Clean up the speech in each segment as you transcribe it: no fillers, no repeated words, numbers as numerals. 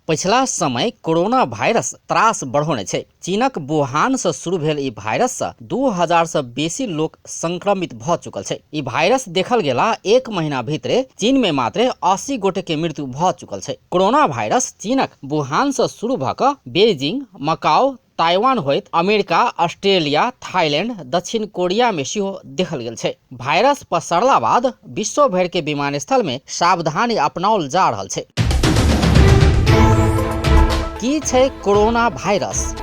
पिछला समय corona virus त्रास बढ़ौने छै। चीनक वुहान से शुरू भेल ई वायरस से 2000 से बेसी लोग संक्रमित भ चुकल छै। ई वायरस देखल गेला एक महीना भीतरे चीन में मात्र 80 गोटे के मृत्यु भ चुकल छै। कोरोना वायरस चीनक वुहान से शुरू भ क बेजिंग, मकाउ, ताइवान होइत अमेरिका, ऑस्ट्रेलिया, थाईलैंड, दक्षिण कोरिया में सेहो देखल गेल छै। वायरस पसरला बाद विश्व भर के विमानस्थल में सावधानी अपनाओल जा रहल छै। की छै कोरोना वायरस?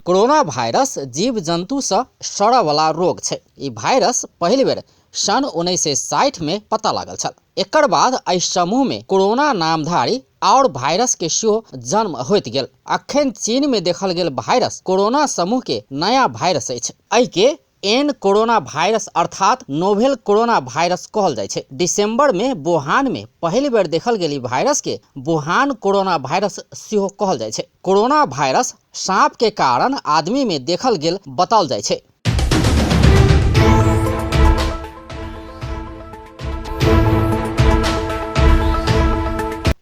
कोरोना वायरस जीव जंतु से सड़य वाला रोग छै। ई वायरस पहली बेर सन 1960 में पता लागल छल। एकर बाद एहि समूह में कोरोना नामधारी और वायरस के सेहो जन्म होइत गेल। अखन चीन में देखल गेल वायरस कोरोना समूह के नया वायरस अछि। एहि के एन कोरोना वायरस अर्थात नोवेल कोरोना वायरस कहल जाइ छै। दिसंबर में वुहान में पहली बेर देखल गेल वायरस के वुहान कोरोना वायरस सेहो कहल जाइ छै। कोरोना वायरस सांप के कारण आदमी में देखल गेल बताओल जाइ छै।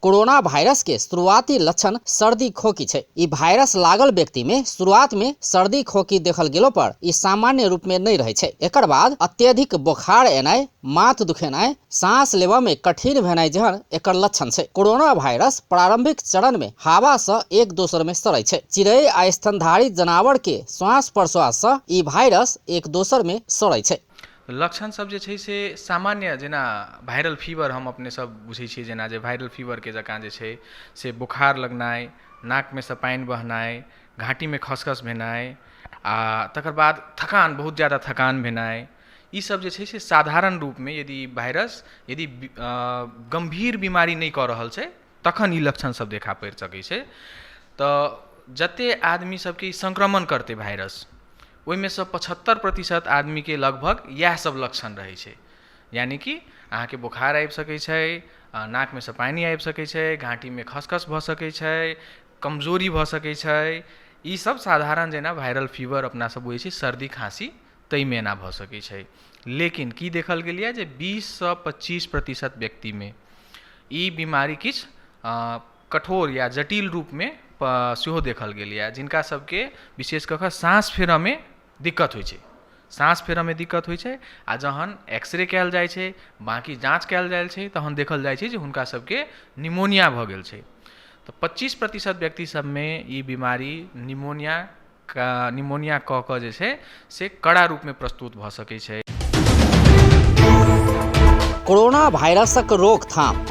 कोरोना वायरस के शुरुआती लक्षण सर्दी खोकी छै। ई वायरस लागल व्यक्ति में शुरुआत में सर्दी खोकी देखल गेलो पर ई सामान्य रूप में नहीं रहे छै। एकर बाद अत्यधिक बुखार एनाय, माथ दुखेनाय, सांस लेवा में कठिन भेनाय जहन एकर लक्षण छै। कोरोना वायरस प्रारंभिक चरण में हवा से एक दोसर में सड़ै छै। चिड़ै आ स्तनधारी जानवर के श्वास प्रश्वास से ई वायरस एक दोसर में सड़ै छै। लक्षण सब जे छै से सामान्य जेना वायरल फीवर हम अपने सब बुझै छियै, जेना जे वायरल फीवर के जकाँ जे छै से बुखार लगनाइ, नाक में से पानि बहनाइ, घाटी में खसखस भेनाइ, आ तकर बाद थकान, बहुत ज़्यादा थकान भेनाइ, ई सब जे छै से साधारण रूप में यदि वायरस यदि गंभीर बीमारी नहीं कऽ रहल छै तखन ई लक्षण सब देखा पड़ि सकै छै। तऽ जते आदमी सबके ई संक्रमण करते वायरस, ओहिमे से 75% आदमी के लगभग यह सब लक्षण रहे छै। यानी कि अहाँ के बुखार आबि सकै छै, नाक में से पानी आबि सकै छै, घाटी में खसखस भऽ सकै छै, कमजोरी भऽ सकै छै। ई सब साधारण जेना वायरल फीवर अपना सब बुझै छी, सर्दी खांसी, ताहिमे एना भऽ सकै छै। लेकिन की देखल गेल यऽ जे 20 से 25% व्यक्ति में ई बीमारी किछु कठोर या जटिल रूप में सेहो देखल गेल यऽ, जिनका सबके विशेष कऽ कऽ सांस फेरऽ में दिक्कत होइ छै। सांस फेरऽ में दिक्कत होइ छै आ जहन एक्सरे कयल जाइ छै, बाकी जांच कयल जाइ छै, तहन देखल जाइ छै जे हुनका सबके निमोनिया भऽ गेल छै। तऽ 25% व्यक्ति सब में ई बीमारी निमोनिया कऽ कऽ जे छै से कड़ा रूप में प्रस्तुत भऽ सकै छै। कोरोना वायरसक रोकथाम।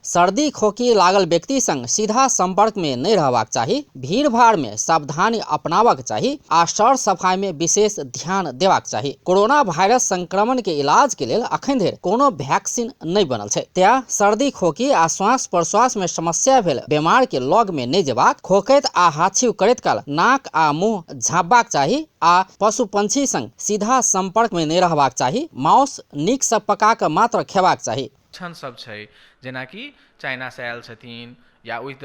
सर्दी खोकी लागल व्यक्ति संग सीधा संपर्क में नहीं रहबाक चाही, भीड़ भाड़ में सावधानी अपनावक चाही आ सर सफाई में विशेष ध्यान देबाक चाही। कोरोना वायरस संक्रमण के इलाज के लेल अखन धरि कोनो वैक्सीन नहीं बनल छै। तें सर्दी खोकी आ श्वास प्रश्वास में समस्या भेल बीमार के लग में नहीं जेबाक, खोकैत आ हाछीव करैत काल नाक आ मुंह झाँपबाक चाही आ पशु पंछी संग सीधा संपर्क में नहीं रहबाक चाही। मांस नीक से पका के मात्र खेबाक चाही। लक्षण सब छै जेना कि चाइना से आयल छथिन या ओहि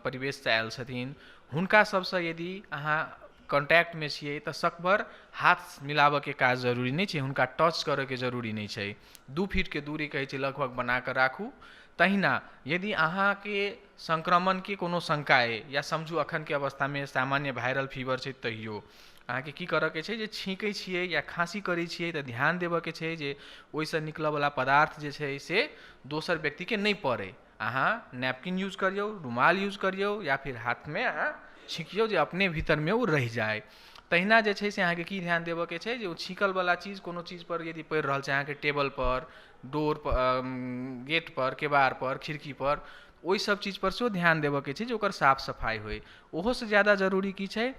परिवेश से आयल छथिन, हुनका सबसे यदि अहाँ कॉन्टैक्ट में छियै तऽ सकभर हाथ मिलाबऽ के काज जरूरी नहीं छै, हुनका टच करऽ के जरूरी नहीं छै। 2 फीट के दूरी कहै छै लगभग बना कऽ राखू। तहिना यदि अहाँ के संक्रमण के कोनो शंका अइ या समझू अखन के अवस्था में सामान्य वायरल फीवर छै, तहियो अहाँ के की करऽ के छै जे छींकै छियै या खांसी करै छियै तऽ ध्यान देबऽ के छै जे ओहिसँ निकलऽ वाला पदार्थ जे छै से दोसर व्यक्ति के नहीं पड़े। अहाँ नैपकिन यूज करियौ, रुमाल यूज करियौ या फिर हाथ में अहाँ छींकियौ जे अपने भीतर में वो रह जाए। तहिना जे छै से अहाँ के की ध्यान देबऽ के छै जे ओ छींकल वाला चीज कोनो चीज पर यदि पड़ि रहल छै, अहाँ के टेबल पर, डोर पर, गेट पर, केबाड़ पर, खिड़की पर, ओहि सब चीज पर सेहो ध्यान देबऽ के छै जे ओकर साफ सफाई होय। ओहो से ज्यादा जरूरी की छै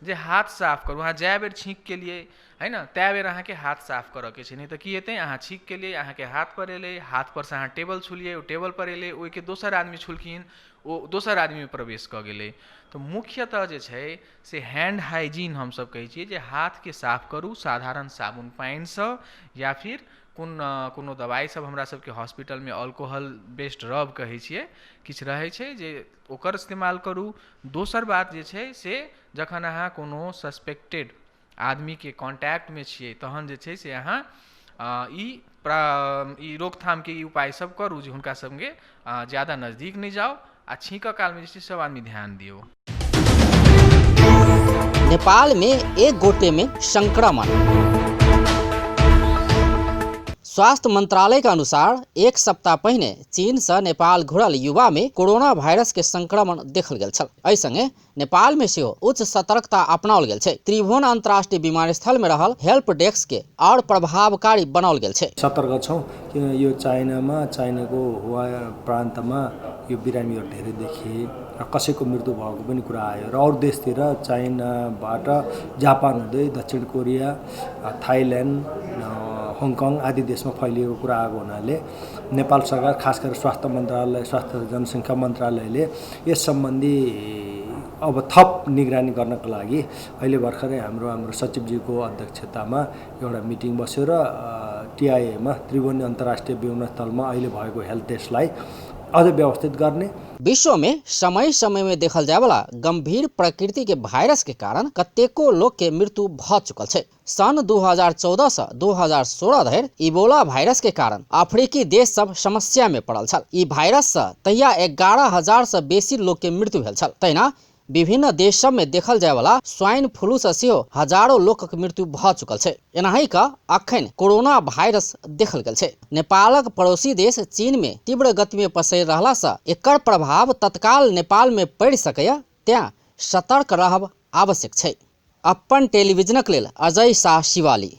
जे हाथ साफ करू। अहाँ जै बेर छींक के लिए है ना, तै बेर अहाँ के हाथ साफ करऽ के छै। नहीं तऽ की हेतै, अहाँ छींक के लिए अहाँ के हाथ पर एलै, हाथ पर से अहाँ टेबल छुलिए, ओ टेबल पर एलै, ओहि के दोसर आदमी छुलखिन, ओ दोसर आदमी में प्रवेश कऽ गेलै। तो मुख्यतः जे छै से हैंड हाइजीन हम सब कहै छियै जे हाथ के साफ करू साधारण साबुन पानि से, या फिर कोनो दवाई सब हमरा सबके हॉस्पिटल में अल्कोहल बेस्ड रब कहै छियै, किछु रहै छै जे ओकर इस्तेमाल करू। दोसर बात जे छै से जखन अहाँ कोनो सस्पेक्टेड आदमी के कॉन्टैक्ट में छियै तहन जे छै से अहाँ ई रोकथाम के उपाय सब करू जे हुनका संगे ज़्यादा नज़दीक नहीं जाओ आ छींक काल में जे सब आदमी ध्यान दियो। नेपाल में एक गोटे में संक्रमण। स्वास्थ्य मंत्रालय के अनुसार एक सप्ताह पहले चीन से नेपाल घुरल युवा में कोरोना वायरस के संक्रमण देखल गेल छल। एहि संगे नेपाल में सेहो उच्च सतर्कता अपनाओल गेल छै। त्रिभुवन अंतर्राष्ट्रीय विमानस्थल में रहल हेल्प डेस्क के और प्रभावकारी बनाओल गेल छै। सतर्क छौं कि यो चाइनाको हुआ प्रान्तमा यो बिरामीहरू धेरै देखिए र कसैको मृत्यु भएको पनि कुरा आयो र अरू देशतिर चाइनाबाट जापान हुँदै दक्षिण कोरिया, थाइल्यान्ड, हङकङ आदि देशमा फैलिएको कुरा आएको हुनाले नेपाल सरकार खास गरेर स्वास्थ्य मन्त्रालय, स्वास्थ्य जनसङ्ख्या मन्त्रालयले यस सम्बन्धी अब थप निगरानी गर्नको लागि अहिले भर्खरै हाम्रो सचिवजीको अध्यक्षतामा एउटा मिटिङ बस्यो र टिआइएमा त्रिभुवन अन्तर्राष्ट्रिय विमानस्थलमा अहिले भएको हेल्थ डेस्कलाई अझ व्यवस्थित गर्ने। विश्व में समय समय में देखल जाय वाला गंभीर प्रकृति के वायरस के कारण कतेको लोग के मृत्यु भ चुकल छै। सन 2014 से 2016 धरि इबोला वायरस के कारण अफ्रीकी देश सब समस्या में पड़ल छल। ई वायरस से तहिया 11,000 से बेसी लोग के मृत्यु भेल छल। तहिना विभिन्न देश सब में देखल जाय वाला स्वाइन फ्लू से सेहो हजारों लोक के मृत्यु भ चुकल छै। एनाही का अखन कोरोना वायरस देखल गेल छै। नेपालक पड़ोसी देश चीन में तीव्र गति में पसरि रहला से एकर प्रभाव तत्काल नेपाल में पड़ि सकैया, तें सतर्क रहब आवश्यक छै। अपन टेलीविजनक लेल अजय शाह शिवाली।